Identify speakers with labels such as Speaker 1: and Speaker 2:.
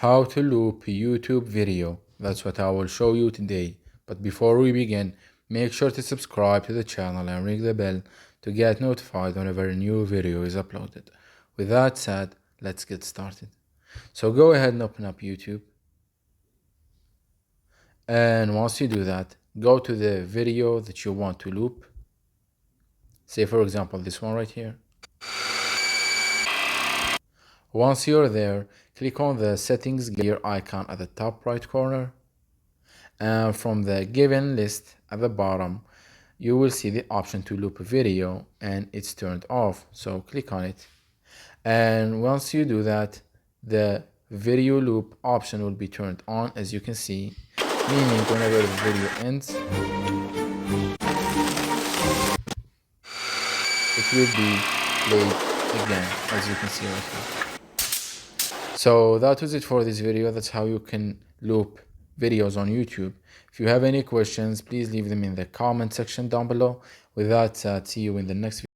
Speaker 1: how to loop a YouTube video. That's what I will show you today. But before we begin, make sure to subscribe to the channel and ring the bell to get notified whenever a new video is uploaded. With that said, let's get started. So go ahead and open up YouTube. And once you do that, go to the video that you want to loop. Say for example this one right here. Once you're there, click on the settings gear icon at the top right corner, and from the given list at the bottom you will see the option to loop a video, and it's turned off, so click on it. And once you do that, the video loop option will be turned on, as you can see, meaning whenever the video ends it will be played again, as you can see right here. So that was it for this video. That's how you can loop videos on YouTube. If you have any questions, please leave them in the comment section down below. With that, see you in the next video.